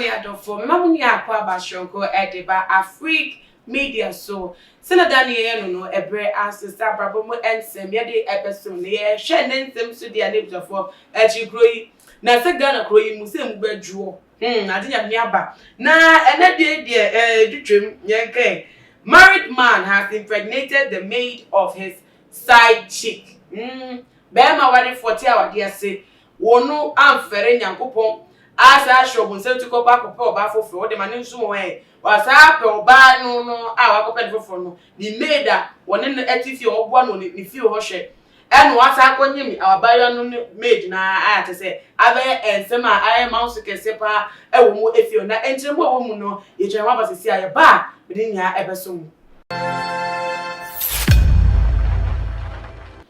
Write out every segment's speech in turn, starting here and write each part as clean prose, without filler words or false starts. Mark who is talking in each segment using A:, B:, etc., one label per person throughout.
A: Mammy Adolfo, Mammy Aqua Bashonko, Ediba, Afrique Media so. Senadani no ebre sister Brabomo and Sem yede episode near Shannon them to their names of Echi Groy. Na se Ghana Croy Musem bedro. I didn't nearby. Na and dear Dutrim Yankee. Married man has impregnated the maid of his side chick. Bema wadi 40 hour dear say. Wono amfere Yankupon. As I show myself to go back up for for the man in some way. Was up or bad no our open for no. The maid that one in the etifi or one on the few hoshe. And what's happened to me, our bayon maid na I to say, Abe and Sema, I am mouse can sepa a woman if you're not entering more woman no, you can have us see a bar within your episode.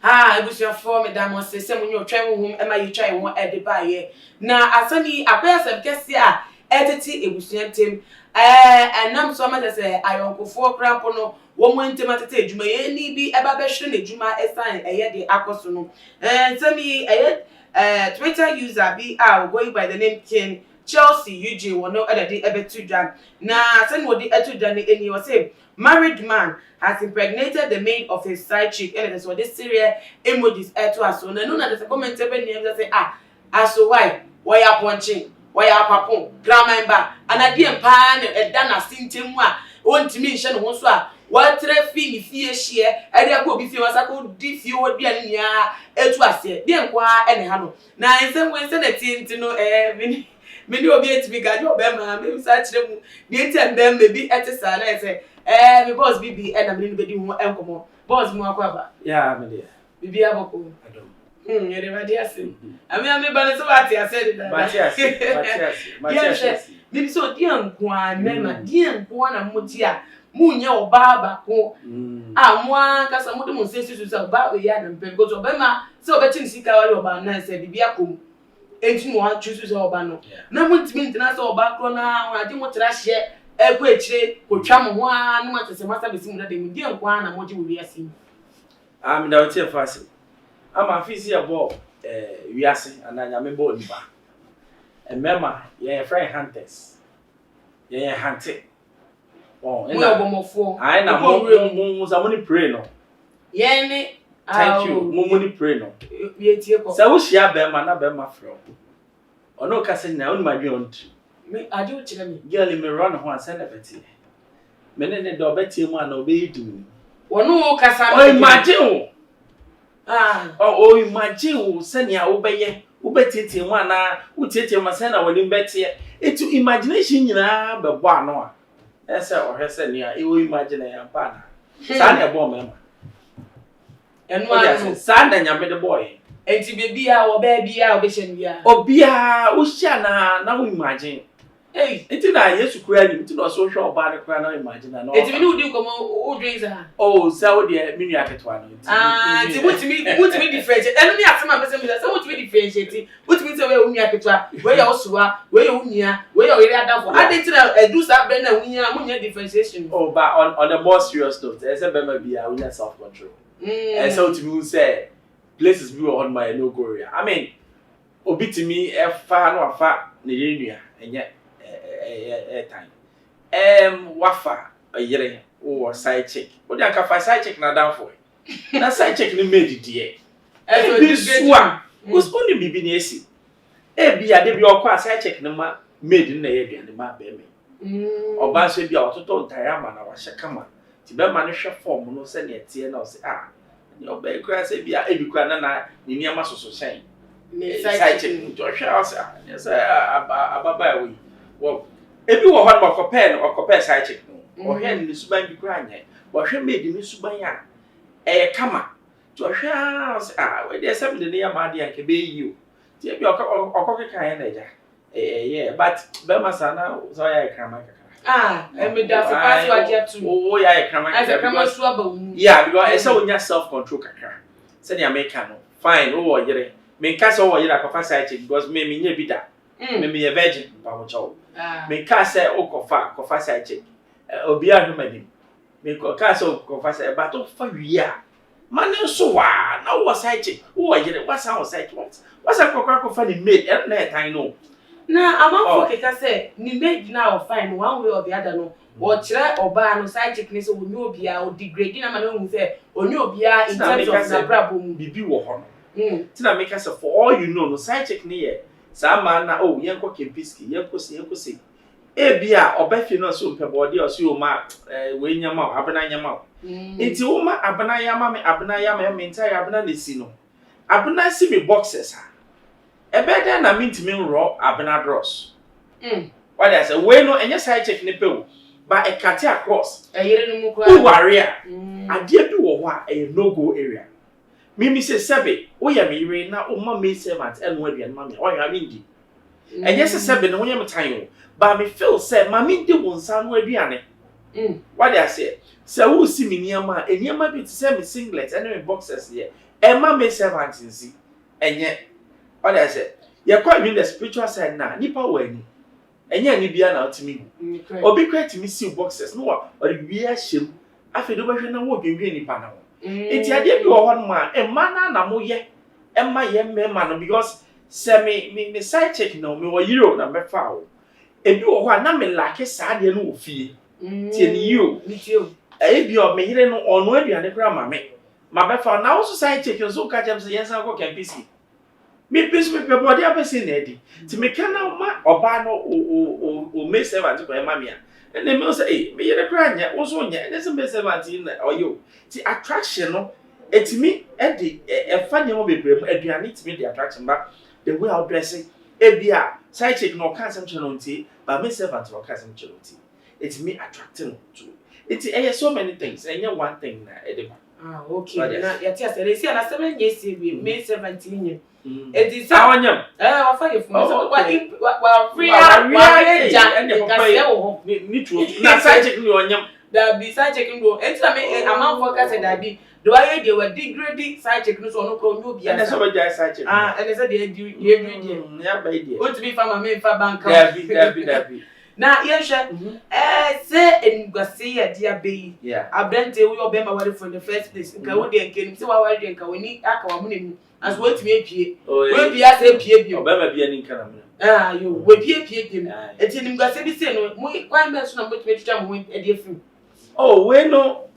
A: I was your form, Madame was the same when you're trying home, and my try one at the buyer. Now, I suddenly appears of guess ya, editing it was him. And I'm so much as I uncle for crampono, woman to matate, you may be a babashun, Juma, a sign, a yet the acosono. And send me a Twitter user be out going by the name King Chelsea UG, will no other day ever to jam. Now, send what the other than in your same. Married man has impregnated the maid of his side chick, and that's what this serial emojis to us. So, none of the comment that say, as so why are punching, why are papon, grandma, and I didn't pan a dana sintimwa, want to mention one swap. What traffic if you share, and there could be few as I could diff you would be an ya, it was it, didn't qua anyhow. Now, in some ways, and a team to know many of you to be got your bema, maybe such them, them maybe at the side, I say. My boss BB and I'm little bit more alcohol. Boss more cover.
B: Yeah, my dear.
A: BB Aboko.
B: I don't.
A: You're never dear. I mean, I'm a so what I said that. Yes, maybe so dear Kwan, Memma, dear Kwan and Mutia, Munya or Baba. Ah, one Casamutum says to about the Yan and Pegos of Bema, so betting Sika about Nancy Bibiakum. 18 chooses Obano. No one's mean to us all back on now. I didn't want to share. Equate, or cham one, what is a master with him that they would deal one and what you will be asking.
B: I'm not here fast. I'm a physical ball, we are saying, and I am a board. And Mamma, you're friend hunters. You're hunting. Oh, and no more. I know, I want to pray no.
A: Yanny,
B: thank you, Mummy pray no. So, she have Bema, not Bema from. Or no cousin now, my own.
A: I do tell me.
B: Girl, me run one send a betty. Menen do betty one obey do.
A: One no Cassandra.
B: Oh, imagine. Oh, imagine, send ya obey, ubetty one, who take your masana when you bet here. It's to imagination, but one no. That's how her send ya, you imagine a partner. Sand a woman. And one sand and your boy.
A: And to be our baby, our vision, yeah.
B: Oh, be a Ushana, now imagine. Hey, it's not yes to create it to social about the crown. Imagine, and
A: it's new do come old drinks.
B: Oh, so dear, mini at one.
A: Ah, what to me differentiate. And only after my person, so what to me differentiate. What means away when you are where you also are, where you near, where you are down for. I didn't do something when you are differentiation. Oh, but on the more serious note, there's a better be a winner self control. And so to me, say places we on my no Korea. I mean, obi to me, a far no far, Nigeria, and yet. Time. Wafa a year or side check. What you can find side check now down for it. That side check ni made it here. This one was only BBNC. Be a debut or side check no ma made in the area and the map baby. Or Bass be our total diamond or shakama. Tibet manager form no send it here now say your baby crass be a every cranana near muscle so saying. Side check Joshua, yes, a well, if you want more pen or compare side check, or hand the suban be crying, but she made the subaya. Come on, to a house, where there's something near my dear can be you. Take your cocker kind of yeah, but Bemasana, so I come. And me that's what you have to. Oh, yeah, come as a come trouble. Yeah, because I saw your self control. Send your make fine, oh, you're make castle or you're like a side check because maybe near be that. Maybe a virgin, Pamucho. May cast a cofa side check. Obia human. Make a castle cofa say, but oh, for ya. Man, so now was side check. Oh, I get it. What's our side wants? What's a coca funny made at night? I know.
C: Na amanfo keka say ni make na o fine one way or the other no. Or chere oba no side chick ni so onye obia o degrade na ma na hu say onye obia in terms of na brabo
B: bibi wo ho no. Tina make us for all you know no side chick ni ye. Sa man na oh yenko kempiski yenko se. Ebia obafi no so mpebode o so ma we nyama abena nyama. Enti wo ma abena yama me entire abena na si no. Abena si me boxes ha. Ebeda na mintimi nro abena dross. What I say we no enye side chick ni pe wo. But a cut across.
C: A year no more.
B: Who area? I dear do what a no go area. Mimi says, Sabe, we are me now, oh, mammy servant, and Webby and mammy, or I mean, and yes, a seven, when I'm time. But me feel said, mammy, the one son Webby. What I say, so who see me near ma, and you might be to send me singlets and boxes here, and mammy servant in see. And yet, what I said, you're quite in the spiritual side now, nipper wedding. And ya ni bia na otimi obi create me see boxes no or bia hyem afi do behwe na wo dwendwe nipa na wo enti ade bi wo ho no ma e ma na mo ye e ma ye mema no because say me side check no me wo euro na me fa wo e bi wo ho na me like sa ade no wo fie tie ni you e bi o me hire no ono aduane kra ma me ma be fa na wo side check so ka chem se yensa ko campus me peace me body apese na edi ti me kana ma oba no o me servant ko e ma me a and then me say me yere kra nya wo so nya and say me servant na oyo ti attraction no etimi e di e fa nya mo bebre mu aduane ti me di attraction ba the way I dressing e bia side chick no kan sem chelo nti ba me servant no kan sem chelo nti etimi attracting to it e so many things and one thing na e dey
C: okay na yati asere si na 7 years we me 17 years
B: it is awanyam
C: wa fa ye fun so wa free ja and the papa wo
B: ni true na side check ni onyam
C: da bi side check ndo enti na me amount for ka say da bi do I dey we degrade side check no so no ko nyu bia
B: na so be side check
C: and say dey do
B: ya ba dey
C: o to be farmer me fa bank
B: da bi
C: na yehwe say enugase ye dia be abrante we obema wari from the first place nka wo dey nka ni say wa wari nka woni aka wa munemu as we timi epie we bia say epie bi
B: obema bia ni nka na me
C: yo we epie bi enti enugase bi say no mo kwan be so na mo timi twitwa mo e dey fim
B: we no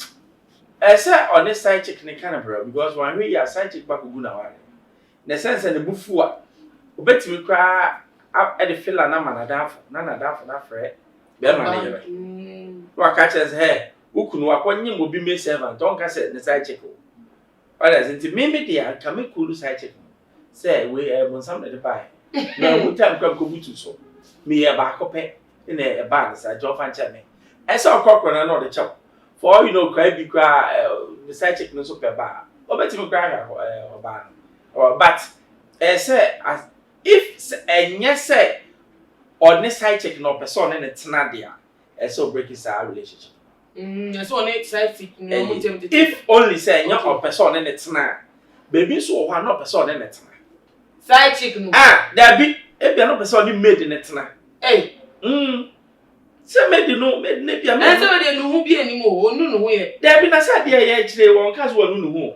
B: say on this side chick ni kana bro because when we ya side chick back go na wari na sense na bufu a obetimi kra at the filler na manadafo na frɛ be ma ne yere wa ka chance he ukunu akonye mo bi me servant don ka say ne side check o ala zinti me dia ka me kulu side check say we bon sam na de bai na mu tam kwa ko butu so me ye ba ko pe na e ba na sa jo fan che me e so kokko na no de check for you know cry bi kwa the side check no so pe ba obeti me cry ha o ba no but say as if enye say on this side check no person na tena dia so break his relationship
C: so on side check no
B: if only say enye on person na tena baby so ho no person na tena
C: side check no
B: there be e bia no person ni made na tena say made no na bia
C: me say we dey no hu bi anim o onu no hu ye
B: there be na say dia ye kire won ka so onu no hu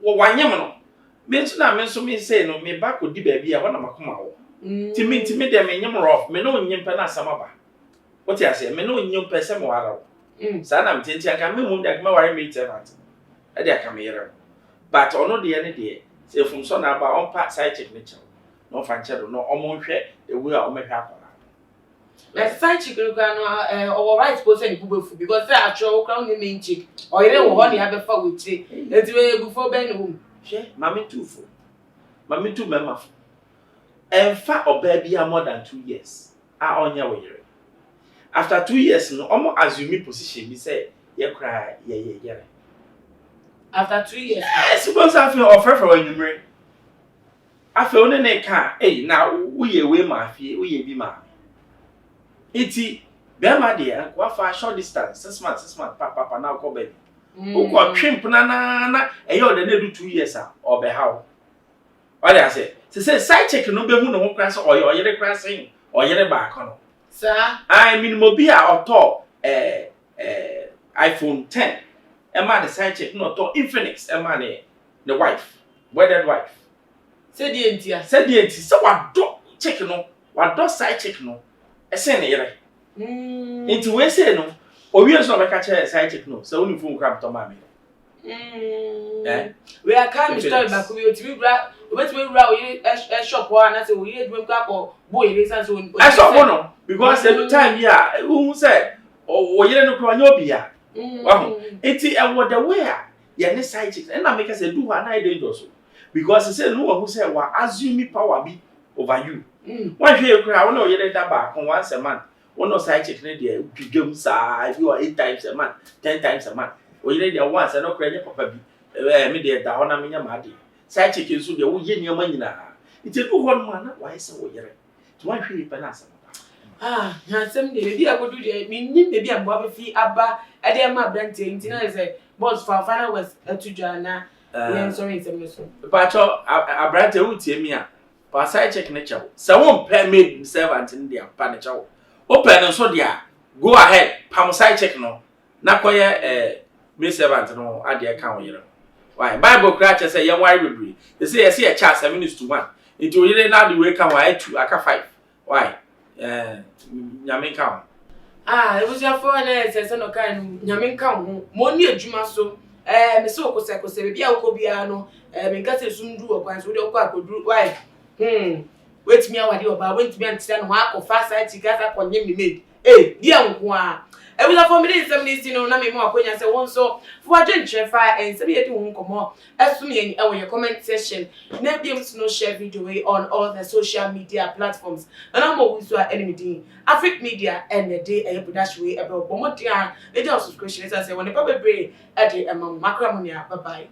B: wo wanyem no me nso me say no me ba ko di ba bia ho na makoma wo timi de me nyem rough me no nyem pe na asama ba what you say me no nyem pe se mo ara wo sa na me tenti aka me mu da me ware me servant e dey aka me yere but ono de ne de say fum so na ba on pa side check me chew no fa nche no omo hwe ewu a omo hwe akola
C: na side check no no our right go say ni bubefu because say atro crown ni main check o yere wo ho ni abefa wetire enti we before ben no
B: mami tu mema enfa oba bia more than 2 years onya we yere after 2 years no omo assume position bi say ye cry ye yere
C: after 2 years
B: suppose afi offer for anyumre afi one ne ka na uye we ma afie uye bi ma iti be ma de kwa fa short distance 6 months papa na ko baby uko twimp na eyo de na do 2 years obe hawo wale ase se side check no be hu no ho kra se oyere kra sen oyere ba ko no
C: sa
B: I mean mo bi a oto iPhone 10 e ma the side check no to Infinix e ma the wife wedded wife
C: se di enti
B: se wa do chick no wadɔ side chick no ɛsɛn ne yere nti we say no owie so bɛka kyerɛ side chick no sɛ woni phone kra bɛtɔ ma me
C: we are calm story back we otimi bra obetimi bra oyi shop wa na say oyi edwem ka ko bo yire san so
B: I saw no because every time here who say oyire no kra nya obi ya wahu enti e wo the way ya ne side chick and na make say do wa na e dangerous because say no who say wa assume power be over you one hwe kra wo na oyire da ba kon once a month one no side chick ne dey dwedwem saa bi or 8 times a month 10 times a month oyire dey once no kra nya papa bi me dey da ho na me nya ma dey side chick nso dey wo ye niam nyina iti do ho no na wa ese wo yere to one hwe pe na asem
C: handsome dey be agodu dey minnim be bi ambo afi aba e dey ma brante nti na say boss for final was atudwa na we sorry nsem no so
B: pacho abrante wutie mi a pa side chick ne chawo se won pay maid servant in dia pa ne chawo open no so dia go ahead pam side chick no na koye maid servant no ade ka wo yere why bible cra che say yan wari bebre they say yes e cha 7:1 into yere na the way ka wa 2 aka 5 why nyame ka
C: e was your for na say no kan nyame ka ho mo ni adwuma so me se okose be bia okobia no me nka se sundu okwan so de okọ akoduru why wait me awade oba wait me antira no akọ side chick asa konye me maid dia nko a e was for me dey sem ni si no na me mo akonya se won so fo adwen chefa en se be yedi won komo asum ye e wo your comment section na biem no share video on all the social media platforms and I'm always enemy din Afric Media and the day e production we e be obomo dia e dey subscription say when the papa break e dey makra money bye bye.